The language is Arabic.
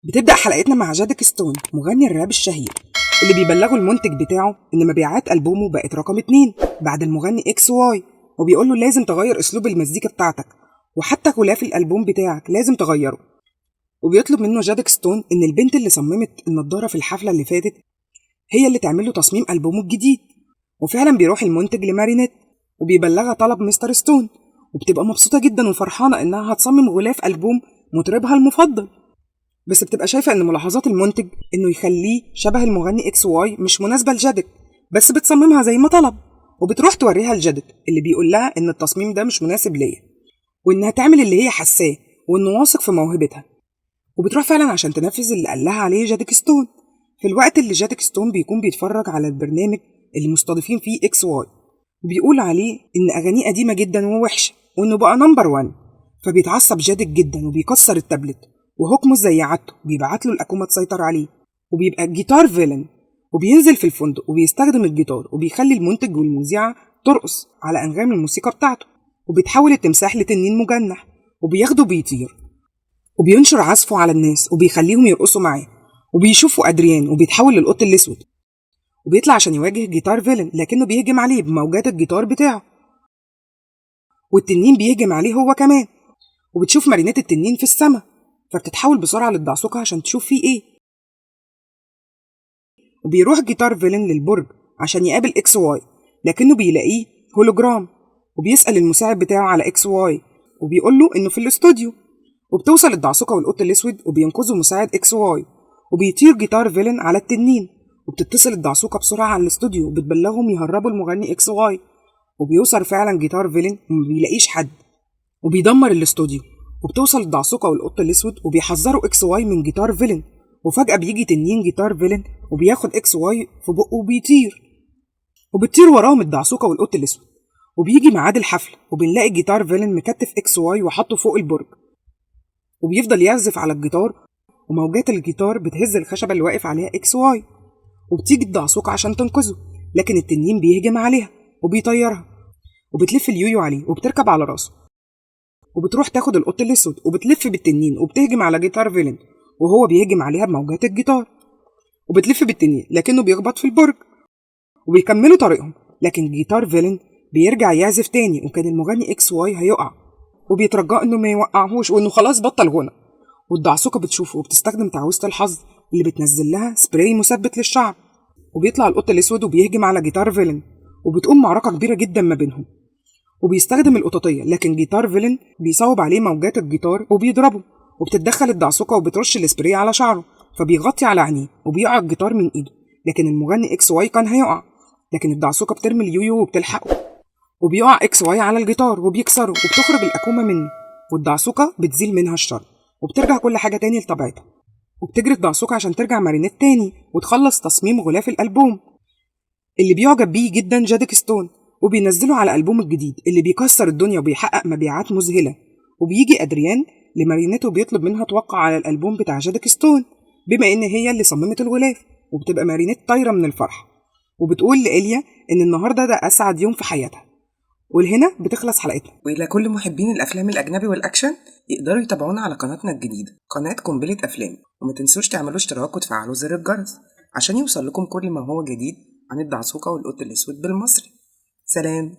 بتبدأ حلقتنا مع جادك ستون مغني الراب الشهير اللي بيبلغوا المنتج بتاعه إن مبيعات ألبومه بقت رقم 2 بعد المغني إكس واي، وبيقول له لازم تغير أسلوب المزيكا بتاعتك وحتى غلاف الألبوم بتاعك لازم تغيره. وبيطلب منه جادك ستون إن البنت اللي صممت النضارة في الحفلة اللي فاتت هي اللي تعمل له تصميم ألبومه الجديد. وفعلا بيروح المنتج لمارينيت وبيبلغها طلب مستر ستون، وبتبقى مبسوطة جدا وفرحانة إنها هتصمم غلاف ألبوم مطربها المفضل، بس بتبقى شايفة إن ملاحظات المنتج إنه يخليه شبه المغني إكس واي مش مناسبة لجادك، بس بتصممها زي ما طلب. وبتروح توريها لجادك اللي بيقول لها إن التصميم ده مش مناسب ليا وإنها تعمل اللي هي حاساه وإنه واثق في موهبتها. وبتروح فعلا عشان تنفذ اللي قال لها عليه جادك ستون في الوقت اللي جادك ستون بيكون بيتفرج على البرنامج اللي مستضيفين فيه إكس واي، وبيقول عليه إن أغانيه قديمة جدا ووحشة وإنه بقى نمبر 1. فبيتعصب جادك جدا وبيكسر التابلت، وهوكموس زي عادته بيبعت له الأكومة تسيطر عليه، وبيبقى الجيتار فيلن وبينزل في الفندق وبيستخدم الجيتار وبيخلي المنتج والمذيعة ترقص على أنغام الموسيقى بتاعته، وبيتحول التمساح لتنين مجنح وبياخده بيطير وبينشر عزفه على الناس وبيخليهم يرقصوا معاه. وبيشوفوا أدريان وبيتحول للقط الأسود وبيطلع عشان يواجه جيتار فيلن لكنه بيهجم عليه بموجات الجيتار بتاعه، والتنين بيهجم عليه هو كمان. وبتشوف مارينيت التنين في السماء فبتتحول بسرعة للدعسوقة عشان تشوف فيه ايه. وبيروح جيتار فيلن للبرج عشان يقابل اكس واي لكنه بيلاقيه هولوجرام، وبيسأل المساعد بتاعه على اكس واي وبيقول له انه في الاستوديو. وبتوصل الدعسوقة والقط الاسود وبينقذوا مساعد اكس واي، وبيطير جيتار فيلن على التنين. وبتتصل الدعسوقة بسرعة على الاستوديو وبتبلغهم يهربوا المغني اكس واي. وبيوصل فعلا جيتار فيلن وما بيلاقيش حد وبيدمر الاستوديو. وبتوصل الدعسوقة والقط الاسود وبيحذروا اكس واي من جيتار فيلن، وفجأة بيجي تنين جيتار فيلن وبياخد اكس واي في بقه وبيطير، وبتطير وراهم الدعسوقة والقط الاسود. وبيجي ميعاد الحفلة وبنلاقي جيتار فيلن مكتف اكس واي وحطه فوق البرج، وبيفضل يعزف على الجيتار وموجات الجيتار بتهز الخشبة اللي واقف عليها اكس واي. وبتيجي الدعسوقة عشان تنقذه لكن التنين بيهجم عليها وبيطيرها، وبتلف اليويو عليه وبتركب على راسه، وبتروح تاخد القط الاسود وبتلف بالتنين وبتهجم على جيتار فيلن وهو بيهجم عليها بموجات الجيتار، وبتلف بالتنين لكنه بيخبط في البرج. وبيكملوا طريقهم لكن جيتار فيلن بيرجع يعزف تاني وكان المغني اكس واي هيقع، وبيترجاه انه ما يوقعهوش وانه خلاص بطل غنى. والدعسوقة بتشوفه وبتستخدم تعويذة الحظ اللي بتنزل لها سبراي مثبت للشعر، وبيطلع القط الاسود وبيهجم على جيتار فيلن وبتقوم معركة كبيرة جدا ما بينهم. وبيستخدم القططية لكن جيتار فيلن بيصوب عليه موجات الجيتار وبيضربه، وبتتدخل الدعسوقة وبترش السبراي على شعره فبيغطي على عينيه وبيقع الجيتار من ايده. لكن المغني اكس واي كان هيقع لكن الدعسوقة بترمي اليويو وبتلحقه، وبيقع اكس واي على الجيتار وبيكسره وبتخرج الأكومة منه، والدعسوقة بتزيل منها الشر وبترجع كل حاجة تاني لطبيعتها. وبتجري الدعسوقة عشان ترجع مارينيت تاني وتخلص تصميم غلاف الألبوم اللي بيعجب بيه جدا جادك ستون، وبينزله على ألبوم الجديد اللي بيكسر الدنيا وبيحقق مبيعات مذهلة. وبيجي أدريان لمارينيت وبيطلب منها توقع على الألبوم بتاع جادك ستون بما إن هي اللي صممت الغلاف، وبتبقى مارينيت طايرة من الفرح وبتقول لإليا إن النهاردة ده أسعد يوم في حياتها. ولهنا بتخلص حلقتنا. وإلى كل محبين الأفلام الأجنبي والأكشن يقدروا يتابعونا على قناتنا الجديدة قناة قنبلة أفلام، وما تنسوش تعملوا اشتراك وتفعلوا زر الجرس عشان يوصل لكم كل ما هو جديد عن الدعسوقة والقط الأسود بالمصري. سلام.